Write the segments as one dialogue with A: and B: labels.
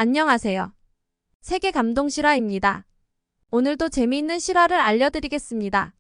A: 안녕하세요. 세계 감동 실화입니다. 오늘도 재미있는 실화를 알려드리겠습니다.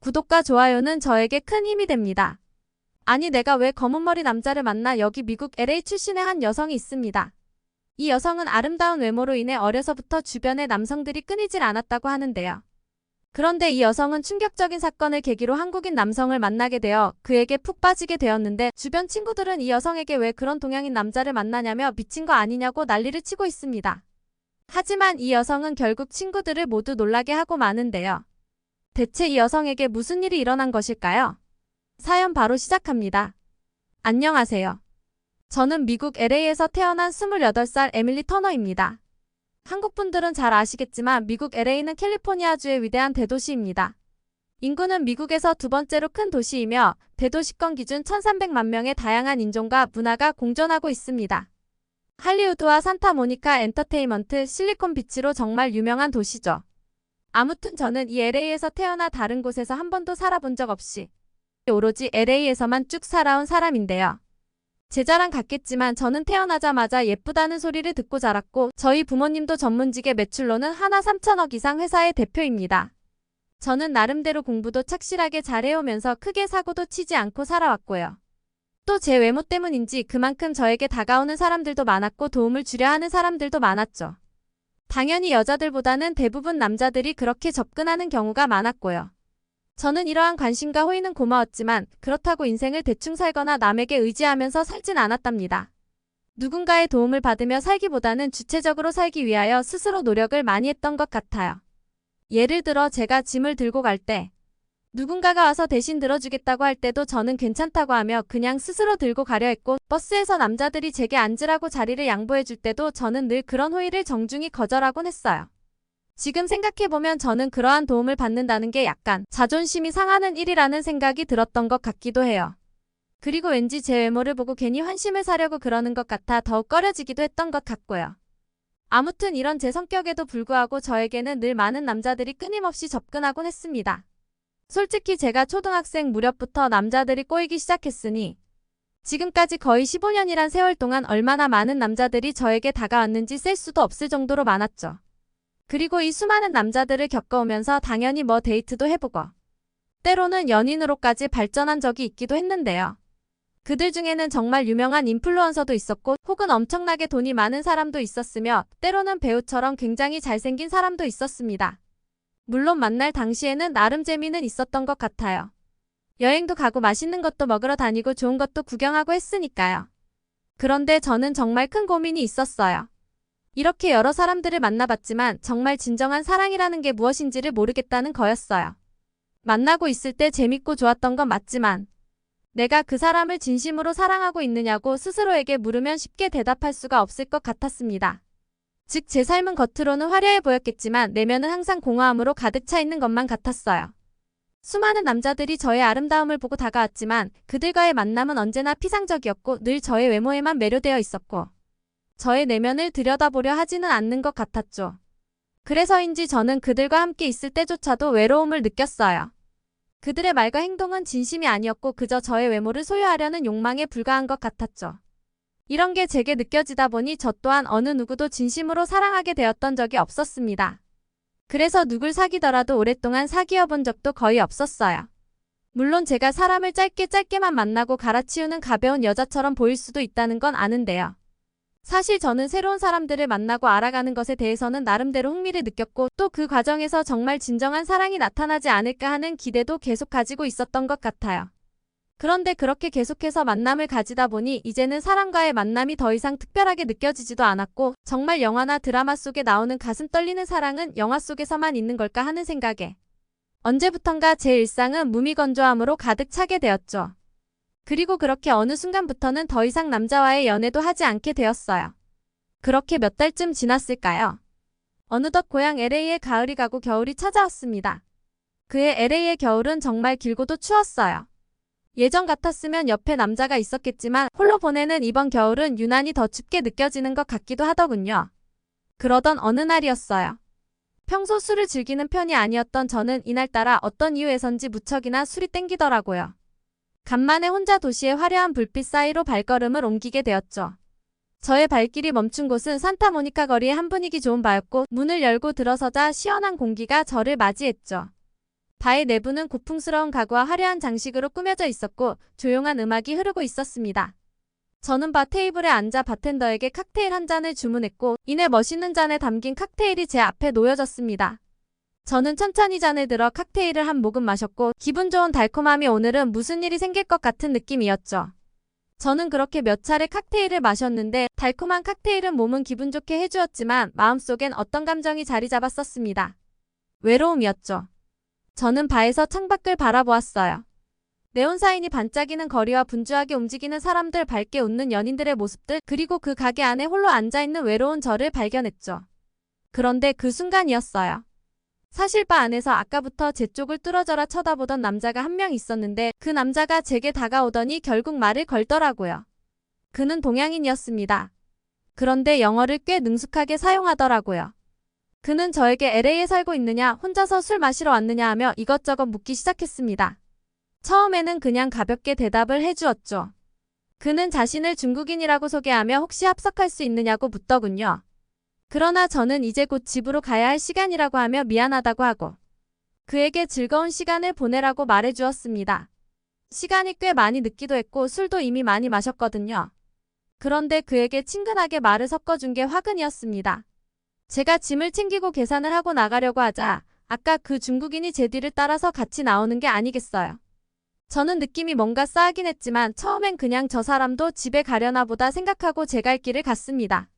A: 구독과 좋아요는 저에게 큰 힘이 됩니다. 아니 내가 왜 검은머리 남자를 만나? 여기 미국 LA 출신의 한 여성이 있습니다. 이 여성은 아름다운 외모로 인해 어려서부터 주변의 남성들이 끊이질 않았다고 하는데요. 그런데 이 여성은 충격적인 사건을 계기로 한국인 남성을 만나게 되어 그에게 푹 빠지게 되었는데 주변 친구들은 이 여성에게 왜 그런 동양인 남자를 만나냐며 미친 거 아니냐고 난리를 치고 있습니다. 하지만 이 여성은 결국 친구들을 모두 놀라게 하고 마는데요. 대체 이 여성에게 무슨 일이 일어난 것일까요? 사연 바로 시작합니다. 안녕하세요. 저는 미국 LA에서 태어난 28살 에밀리 터너입니다. 한국 분들은 잘 아시겠지만 미국 LA는 캘리포니아주의 위대한 대도시입니다. 인구는 미국에서 두 번째로 큰 도시이며 대도시권 기준 1300만 명의 다양한 인종과 문화가 공존하고 있습니다. 할리우드와 산타모니카 엔터테인먼트, 실리콘비치로 정말 유명한 도시죠. 아무튼 저는 이 LA에서 태어나 다른 곳에서 한 번도 살아본 적 없이 오로지 LA에서만 쭉 살아온 사람인데요. 제 자랑 같겠지만 저는 태어나자마자 예쁘다는 소리를 듣고 자랐고 저희 부모님도 전문직의 매출로는 하나 3천억 이상 회사의 대표입니다. 저는 나름대로 공부도 착실하게 잘해오면서 크게 사고도 치지 않고 살아왔고요. 또 제 외모 때문인지 그만큼 저에게 다가오는 사람들도 많았고 도움을 주려 하는 사람들도 많았죠. 당연히 여자들보다는 대부분 남자들이 그렇게 접근하는 경우가 많았고요. 저는 이러한 관심과 호의는 고마웠지만 그렇다고 인생을 대충 살거나 남에게 의지하면서 살진 않았답니다. 누군가의 도움을 받으며 살기보다는 주체적으로 살기 위하여 스스로 노력을 많이 했던 것 같아요. 예를 들어 제가 짐을 들고 갈 때 누군가가 와서 대신 들어주겠다고 할 때도 저는 괜찮다고 하며 그냥 스스로 들고 가려 했고 버스에서 남자들이 제게 앉으라고 자리를 양보해 줄 때도 저는 늘 그런 호의를 정중히 거절하곤 했어요. 지금 생각해보면 저는 그러한 도움을 받는다는 게 약간 자존심이 상하는 일이라는 생각이 들었던 것 같기도 해요. 그리고 왠지 제 외모를 보고 괜히 환심을 사려고 그러는 것 같아 더욱 꺼려지기도 했던 것 같고요. 아무튼 이런 제 성격에도 불구하고 저에게는 늘 많은 남자들이 끊임없이 접근하곤 했습니다. 솔직히 제가 초등학생 무렵부터 남자들이 꼬이기 시작했으니 지금까지 거의 15년이란 세월 동안 얼마나 많은 남자들이 저에게 다가왔는지 셀 수도 없을 정도로 많았죠. 그리고 이 수많은 남자들을 겪어오면서 당연히 데이트도 해보고 때로는 연인으로까지 발전한 적이 있기도 했는데요. 그들 중에는 정말 유명한 인플루언서도 있었고 혹은 엄청나게 돈이 많은 사람도 있었으며 때로는 배우처럼 굉장히 잘생긴 사람도 있었습니다. 물론 만날 당시에는 나름 재미는 있었던 것 같아요. 여행도 가고 맛있는 것도 먹으러 다니고 좋은 것도 구경하고 했으니까요. 그런데 저는 정말 큰 고민이 있었어요. 이렇게 여러 사람들을 만나봤지만 정말 진정한 사랑이라는 게 무엇인지를 모르겠다는 거였어요. 만나고 있을 때 재밌고 좋았던 건 맞지만 내가 그 사람을 진심으로 사랑하고 있느냐고 스스로에게 물으면 쉽게 대답할 수가 없을 것 같았습니다. 즉 제 삶은 겉으로는 화려해 보였겠지만 내면은 항상 공허함으로 가득 차 있는 것만 같았어요. 수많은 남자들이 저의 아름다움을 보고 다가왔지만 그들과의 만남은 언제나 피상적이었고 늘 저의 외모에만 매료되어 있었고 저의 내면을 들여다보려 하지는 않는 것 같았죠. 그래서인지 저는 그들과 함께 있을 때조차도 외로움을 느꼈어요. 그들의 말과 행동은 진심이 아니었고 그저 저의 외모를 소유하려는 욕망에 불과한 것 같았죠. 이런 게 제게 느껴지다 보니 저 또한 어느 누구도 진심으로 사랑하게 되었던 적이 없었습니다. 그래서 누굴 사귀더라도 오랫동안 사귀어 본 적도 거의 없었어요. 물론 제가 사람을 짧게만 만나고 갈아치우는 가벼운 여자처럼 보일 수도 있다는 건 아는데요. 사실 저는 새로운 사람들을 만나고 알아가는 것에 대해서는 나름대로 흥미를 느꼈고 또 그 과정에서 정말 진정한 사랑이 나타나지 않을까 하는 기대도 계속 가지고 있었던 것 같아요. 그런데 그렇게 계속해서 만남을 가지다 보니 이제는 사람과의 만남이 더 이상 특별하게 느껴지지도 않았고 정말 영화나 드라마 속에 나오는 가슴 떨리는 사랑은 영화 속에서만 있는 걸까 하는 생각에 언제부턴가 제 일상은 무미건조함으로 가득 차게 되었죠. 그리고 그렇게 어느 순간부터는 더 이상 남자와의 연애도 하지 않게 되었어요. 그렇게 몇 달쯤 지났을까요? 어느덧 고향 LA에 가을이 가고 겨울이 찾아왔습니다. 그해 LA의 겨울은 정말 길고도 추웠어요. 예전 같았으면 옆에 남자가 있었겠지만 홀로 보내는 이번 겨울은 유난히 더 춥게 느껴지는 것 같기도 하더군요. 그러던 어느 날이었어요. 평소 술을 즐기는 편이 아니었던 저는 이날따라 어떤 이유에선지 무척이나 술이 땡기더라고요. 간만에 혼자 도시의 화려한 불빛 사이로 발걸음을 옮기게 되었죠. 저의 발길이 멈춘 곳은 산타모니카 거리의 한 분위기 좋은 바였고 문을 열고 들어서자 시원한 공기가 저를 맞이했죠. 바의 내부는 고풍스러운 가구와 화려한 장식으로 꾸며져 있었고 조용한 음악이 흐르고 있었습니다. 저는 바 테이블에 앉아 바텐더에게 칵테일 한 잔을 주문했고 이내 멋있는 잔에 담긴 칵테일이 제 앞에 놓여졌습니다. 저는 천천히 잔을 들어 칵테일을 한 모금 마셨고 기분 좋은 달콤함이 오늘은 무슨 일이 생길 것 같은 느낌이었죠. 저는 그렇게 몇 차례 칵테일을 마셨는데 달콤한 칵테일은 몸은 기분 좋게 해주었지만 마음속엔 어떤 감정이 자리 잡았었습니다. 외로움이었죠. 저는 바에서 창밖을 바라보았어요. 네온사인이 반짝이는 거리와 분주하게 움직이는 사람들, 밝게 웃는 연인들의 모습들, 그리고 그 가게 안에 홀로 앉아있는 외로운 저를 발견했죠. 그런데 그 순간이었어요. 사실 바 안에서 아까부터 제 쪽을 뚫어져라 쳐다보던 남자가 한 명 있었는데 그 남자가 제게 다가오더니 결국 말을 걸더라고요. 그는 동양인이었습니다. 그런데 영어를 꽤 능숙하게 사용하더라고요. 그는 저에게 LA에 살고 있느냐, 혼자서 술 마시러 왔느냐 하며 이것저것 묻기 시작했습니다. 처음에는 그냥 가볍게 대답을 해주었죠. 그는 자신을 중국인이라고 소개하며 혹시 합석할 수 있느냐고 묻더군요. 그러나 저는 이제 곧 집으로 가야 할 시간이라고 하며 미안하다고 하고 그에게 즐거운 시간을 보내라고 말해주었습니다. 시간이 꽤 많이 늦기도 했고 술도 이미 많이 마셨거든요. 그런데 그에게 친근하게 말을 섞어준 게 화근이었습니다. 제가 짐을 챙기고 계산을 하고 나가려고 하자 아까 그 중국인이 제 뒤를 따라서 같이 나오는 게 아니겠어요. 저는 느낌이 뭔가 싸하긴 했지만 처음엔 그냥 저 사람도 집에 가려나 보다 생각하고 제 갈 길을 갔습니다.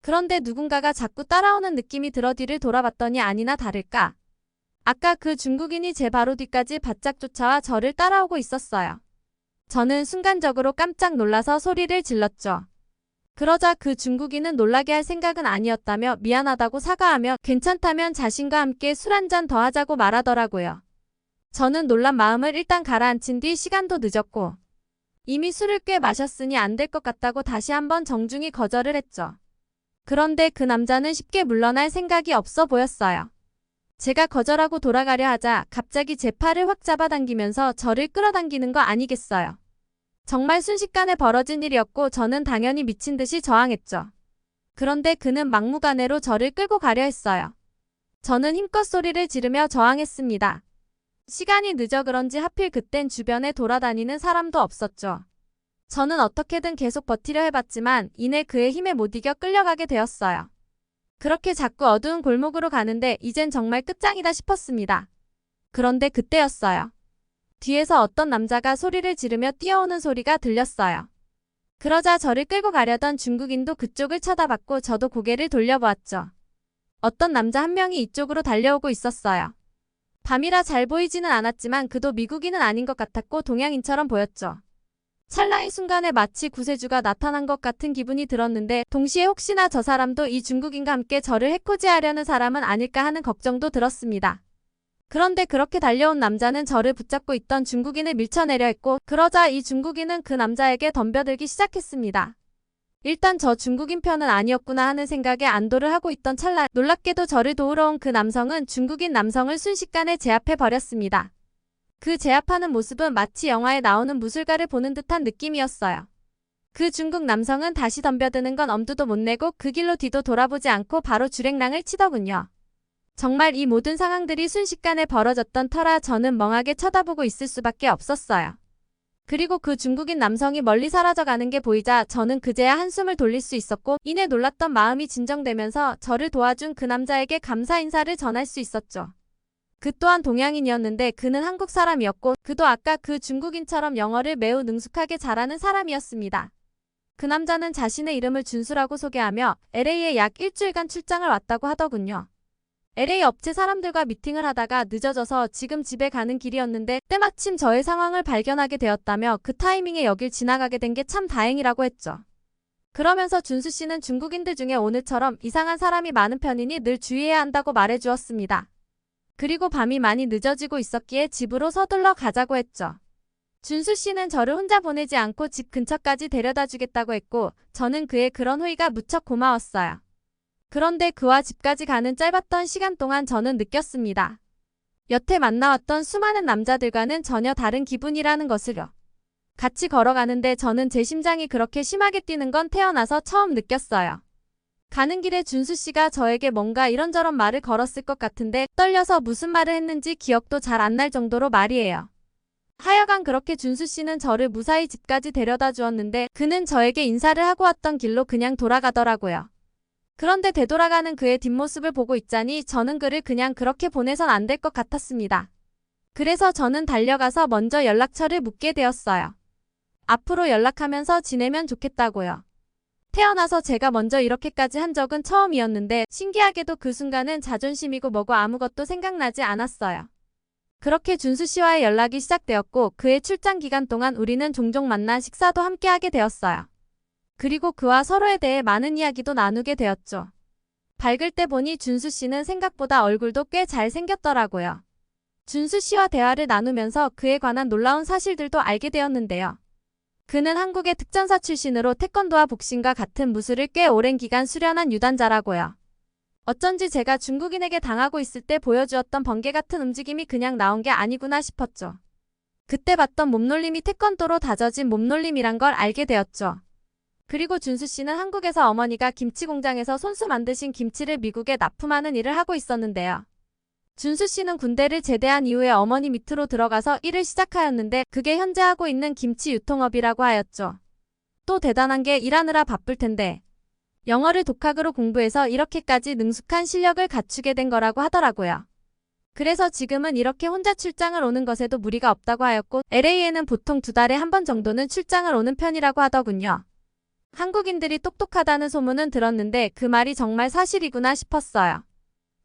A: 그런데 누군가가 자꾸 따라오는 느낌이 들어 뒤를 돌아봤더니 아니나 다를까. 아까 그 중국인이 제 바로 뒤까지 바짝 쫓아와 저를 따라오고 있었어요. 저는 순간적으로 깜짝 놀라서 소리를 질렀죠. 그러자 그 중국인은 놀라게 할 생각은 아니었다며 미안하다고 사과하며 괜찮다면 자신과 함께 술 한 잔 더 하자고 말하더라고요. 저는 놀란 마음을 일단 가라앉힌 뒤 시간도 늦었고 이미 술을 꽤 마셨으니 안 될 것 같다고 다시 한번 정중히 거절을 했죠. 그런데 그 남자는 쉽게 물러날 생각이 없어 보였어요. 제가 거절하고 돌아가려 하자 갑자기 제 팔을 확 잡아당기면서 저를 끌어당기는 거 아니겠어요. 정말 순식간에 벌어진 일이었고 저는 당연히 미친 듯이 저항했죠. 그런데 그는 막무가내로 저를 끌고 가려 했어요. 저는 힘껏 소리를 지르며 저항했습니다. 시간이 늦어 그런지 하필 그땐 주변에 돌아다니는 사람도 없었죠. 저는 어떻게든 계속 버티려 해봤지만 이내 그의 힘에 못 이겨 끌려가게 되었어요. 그렇게 자꾸 어두운 골목으로 가는데 이젠 정말 끝장이다 싶었습니다. 그런데 그때였어요. 뒤에서 어떤 남자가 소리를 지르며 뛰어오는 소리가 들렸어요. 그러자 저를 끌고 가려던 중국인도 그쪽을 쳐다봤고 저도 고개를 돌려보았죠. 어떤 남자 한 명이 이쪽으로 달려오고 있었어요. 밤이라 잘 보이지는 않았지만 그도 미국인은 아닌 것 같았고 동양인처럼 보였죠. 찰나의 순간에 마치 구세주가 나타난 것 같은 기분이 들었는데 동시에 혹시나 저 사람도 이 중국인과 함께 저를 해코지하려는 사람은 아닐까 하는 걱정도 들었습니다. 그런데 그렇게 달려온 남자는 저를 붙잡고 있던 중국인을 밀쳐내려 했고 그러자 이 중국인은 그 남자에게 덤벼들기 시작했습니다. 일단 저 중국인 편은 아니었구나 하는 생각에 안도를 하고 있던 찰나 놀랍게도 저를 도우러 온 그 남성은 중국인 남성을 순식간에 제압해 버렸습니다. 그 제압하는 모습은 마치 영화에 나오는 무술가를 보는 듯한 느낌이었어요. 그 중국 남성은 다시 덤벼드는 건 엄두도 못 내고 그 길로 뒤도 돌아보지 않고 바로 주랭랑을 치더군요. 정말 이 모든 상황들이 순식간에 벌어졌던 터라 저는 멍하게 쳐다보고 있을 수밖에 없었어요. 그리고 그 중국인 남성이 멀리 사라져가는 게 보이자 저는 그제야 한숨을 돌릴 수 있었고 이내 놀랐던 마음이 진정되면서 저를 도와준 그 남자에게 감사 인사를 전할 수 있었죠. 그 또한 동양인이었는데 그는 한국 사람이었고 그도 아까 그 중국인처럼 영어를 매우 능숙하게 잘하는 사람이었습니다. 그 남자는 자신의 이름을 준수라고 소개하며 LA에 약 일주일간 출장을 왔다고 하더군요. LA 업체 사람들과 미팅을 하다가 늦어져서 지금 집에 가는 길이었는데 때마침 저의 상황을 발견하게 되었다며 그 타이밍에 여길 지나가게 된 게 참 다행이라고 했죠. 그러면서 준수 씨는 중국인들 중에 오늘처럼 이상한 사람이 많은 편이니 늘 주의해야 한다고 말해주었습니다. 그리고 밤이 많이 늦어지고 있었기에 집으로 서둘러 가자고 했죠. 준수 씨는 저를 혼자 보내지 않고 집 근처까지 데려다 주겠다고 했고 저는 그의 그런 호의가 무척 고마웠어요. 그런데 그와 집까지 가는 짧았던 시간 동안 저는 느꼈습니다. 여태 만나왔던 수많은 남자들과는 전혀 다른 기분이라는 것을요. 같이 걸어가는데 저는 제 심장이 그렇게 심하게 뛰는 건 태어나서 처음 느꼈어요. 가는 길에 준수 씨가 저에게 뭔가 이런저런 말을 걸었을 것 같은데 떨려서 무슨 말을 했는지 기억도 잘 안 날 정도로 말이에요. 하여간 그렇게 준수 씨는 저를 무사히 집까지 데려다 주었는데 그는 저에게 인사를 하고 왔던 길로 그냥 돌아가더라고요. 그런데 되돌아가는 그의 뒷모습을 보고 있자니 저는 그를 그냥 그렇게 보내선 안 될 것 같았습니다. 그래서 저는 달려가서 먼저 연락처를 묻게 되었어요. 앞으로 연락하면서 지내면 좋겠다고요. 태어나서 제가 먼저 이렇게까지 한 적은 처음이었는데 신기하게도 그 순간은 자존심이고 뭐고 아무것도 생각나지 않았어요. 그렇게 준수 씨와의 연락이 시작되었고 그의 출장 기간 동안 우리는 종종 만나 식사도 함께 하게 되었어요. 그리고 그와 서로에 대해 많은 이야기도 나누게 되었죠. 밝을 때 보니 준수 씨는 생각보다 얼굴도 꽤 잘생겼더라고요. 준수 씨와 대화를 나누면서 그에 관한 놀라운 사실들도 알게 되었는데요. 그는 한국의 특전사 출신으로 태권도와 복싱과 같은 무술을 꽤 오랜 기간 수련한 유단자라고요. 어쩐지 제가 중국인에게 당하고 있을 때 보여주었던 번개 같은 움직임이 그냥 나온 게 아니구나 싶었죠. 그때 봤던 몸놀림이 태권도로 다져진 몸놀림이란 걸 알게 되었죠. 그리고 준수 씨는 한국에서 어머니가 김치 공장에서 손수 만드신 김치를 미국에 납품하는 일을 하고 있었는데요. 준수 씨는 군대를 제대한 이후에 어머니 밑으로 들어가서 일을 시작하였는데 그게 현재 하고 있는 김치 유통업이라고 하였죠. 또 대단한 게 일하느라 바쁠 텐데 영어를 독학으로 공부해서 이렇게까지 능숙한 실력을 갖추게 된 거라고 하더라고요. 그래서 지금은 이렇게 혼자 출장을 오는 것에도 무리가 없다고 하였고 LA에는 보통 2달에 한 번 정도는 출장을 오는 편이라고 하더군요. 한국인들이 똑똑하다는 소문은 들었는데 그 말이 정말 사실이구나 싶었어요.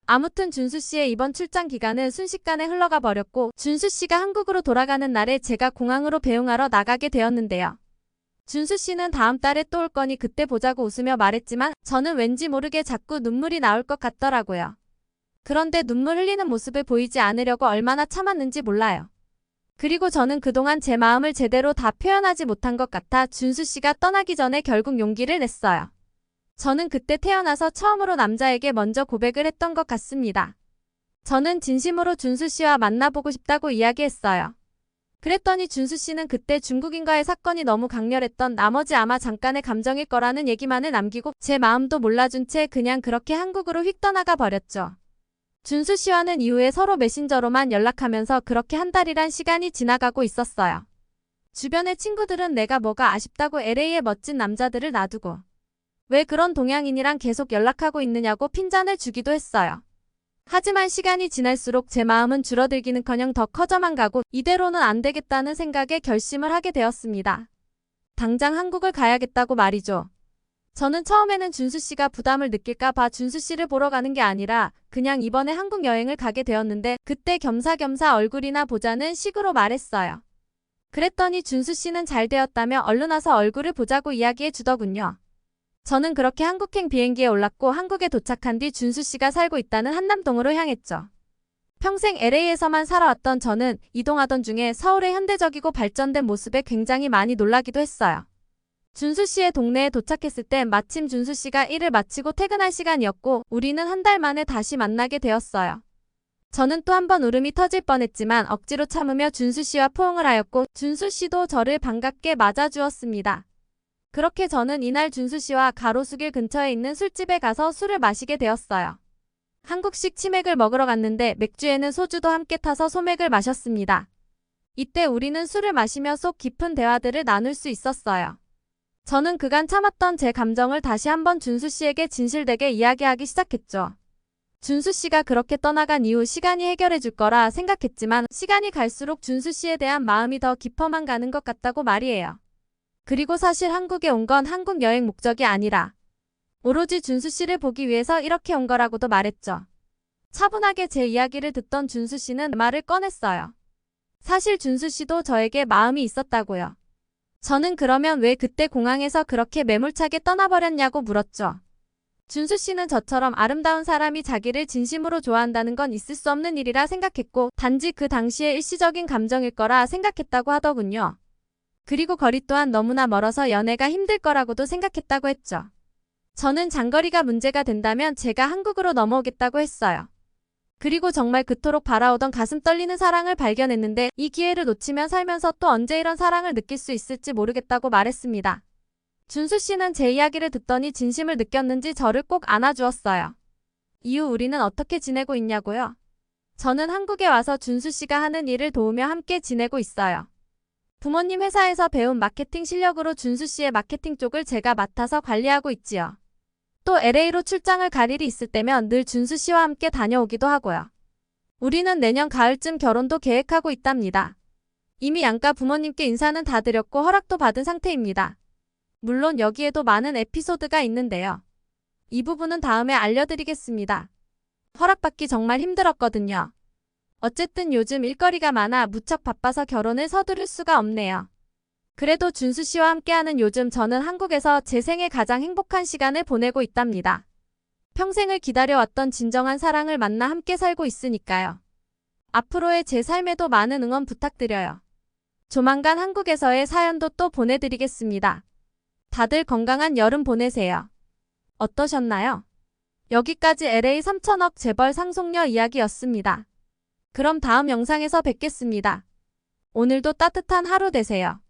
A: 아무튼 준수 씨의 이번 출장 기간은 순식간에 흘러가 버렸고 준수 씨가 한국으로 돌아가는 날에 제가 공항으로 배웅하러 나가게 되었는데요. 준수 씨는 다음 달에 또 올 거니 그때 보자고 웃으며 말했지만 저는 왠지 모르게 자꾸 눈물이 나올 것 같더라고요. 그런데 눈물 흘리는 모습을 보이지 않으려고 얼마나 참았는지 몰라요. 그리고 저는 그동안 제 마음을 제대로 다 표현하지 못한 것 같아 준수 씨가 떠나기 전에 결국 용기를 냈어요. 저는 그때 태어나서 처음으로 남자에게 먼저 고백을 했던 것 같습니다. 저는 진심으로 준수 씨와 만나보고 싶다고 이야기했어요. 그랬더니 준수 씨는 그때 중국인과의 사건이 너무 강렬했던 나머지 아마 잠깐의 감정일 거라는 얘기만을 남기고 제 마음도 몰라준 채 그냥 그렇게 한국으로 휙 떠나가 버렸죠. 준수 씨와는 이후에 서로 메신저로만 연락하면서 그렇게 한 달이란 시간이 지나가고 있었어요. 주변의 친구들은 내가 뭐가 아쉽다고 LA의 멋진 남자들을 놔두고 왜 그런 동양인이랑 계속 연락하고 있느냐고 핀잔을 주기도 했어요. 하지만 시간이 지날수록 제 마음은 줄어들기는커녕 더 커져만 가고 이대로는 안 되겠다는 생각에 결심을 하게 되었습니다. 당장 한국을 가야겠다고 말이죠. 저는 처음에는 준수 씨가 부담을 느낄까 봐 준수 씨를 보러 가는 게 아니라 그냥 이번에 한국 여행을 가게 되었는데 그때 겸사겸사 얼굴이나 보자는 식으로 말했어요. 그랬더니 준수 씨는 잘 되었다며 얼른 와서 얼굴을 보자고 이야기해 주더군요. 저는 그렇게 한국행 비행기에 올랐고 한국에 도착한 뒤 준수 씨가 살고 있다는 한남동으로 향했죠. 평생 LA에서만 살아왔던 저는 이동하던 중에 서울의 현대적이고 발전된 모습에 굉장히 많이 놀라기도 했어요. 준수 씨의 동네에 도착했을 때 마침 준수 씨가 일을 마치고 퇴근할 시간이었고 우리는 한 달 만에 다시 만나게 되었어요. 저는 또 한 번 울음이 터질 뻔했지만 억지로 참으며 준수 씨와 포옹을 하였고 준수 씨도 저를 반갑게 맞아주었습니다. 그렇게 저는 이날 준수 씨와 가로수길 근처에 있는 술집에 가서 술을 마시게 되었어요. 한국식 치맥을 먹으러 갔는데 맥주에는 소주도 함께 타서 소맥을 마셨습니다. 이때 우리는 술을 마시며 속 깊은 대화들을 나눌 수 있었어요. 저는 그간 참았던 제 감정을 다시 한번 준수 씨에게 진실되게 이야기하기 시작했죠. 준수 씨가 그렇게 떠나간 이후 시간이 해결해 줄 거라 생각했지만 시간이 갈수록 준수 씨에 대한 마음이 더 깊어만 가는 것 같다고 말이에요. 그리고 사실 한국에 온 건 한국 여행 목적이 아니라 오로지 준수 씨를 보기 위해서 이렇게 온 거라고도 말했죠. 차분하게 제 이야기를 듣던 준수 씨는 말을 꺼냈어요. 사실 준수 씨도 저에게 마음이 있었다고요. 저는 그러면 왜 그때 공항에서 그렇게 매몰차게 떠나버렸냐고 물었죠. 준수 씨는 저처럼 아름다운 사람이 자기를 진심으로 좋아한다는 건 있을 수 없는 일이라 생각했고 단지 그 당시의 일시적인 감정일 거라 생각했다고 하더군요. 그리고 거리 또한 너무나 멀어서 연애가 힘들 거라고도 생각했다고 했죠. 저는 장거리가 문제가 된다면 제가 한국으로 넘어오겠다고 했어요. 그리고 정말 그토록 바라오던 가슴 떨리는 사랑을 발견했는데 이 기회를 놓치면 살면서 또 언제 이런 사랑을 느낄 수 있을지 모르겠다고 말했습니다. 준수 씨는 제 이야기를 듣더니 진심을 느꼈는지 저를 꼭 안아주었어요. 이후 우리는 어떻게 지내고 있냐고요? 저는 한국에 와서 준수 씨가 하는 일을 도우며 함께 지내고 있어요. 부모님 회사에서 배운 마케팅 실력으로 준수 씨의 마케팅 쪽을 제가 맡아서 관리하고 있지요. 또 LA로 출장을 갈 일이 있을 때면 늘 준수 씨와 함께 다녀오기도 하고요. 우리는 내년 가을쯤 결혼도 계획하고 있답니다. 이미 양가 부모님께 인사는 다 드렸고 허락도 받은 상태입니다. 물론 여기에도 많은 에피소드가 있는데요. 이 부분은 다음에 알려드리겠습니다. 허락받기 정말 힘들었거든요. 어쨌든 요즘 일거리가 많아 무척 바빠서 결혼을 서두를 수가 없네요. 그래도 준수 씨와 함께하는 요즘 저는 한국에서 제 생애 가장 행복한 시간을 보내고 있답니다. 평생을 기다려왔던 진정한 사랑을 만나 함께 살고 있으니까요. 앞으로의 제 삶에도 많은 응원 부탁드려요. 조만간 한국에서의 사연도 또 보내드리겠습니다. 다들 건강한 여름 보내세요. 어떠셨나요? 여기까지 LA 3천억 재벌 상속녀 이야기였습니다. 그럼 다음 영상에서 뵙겠습니다. 오늘도 따뜻한 하루 되세요.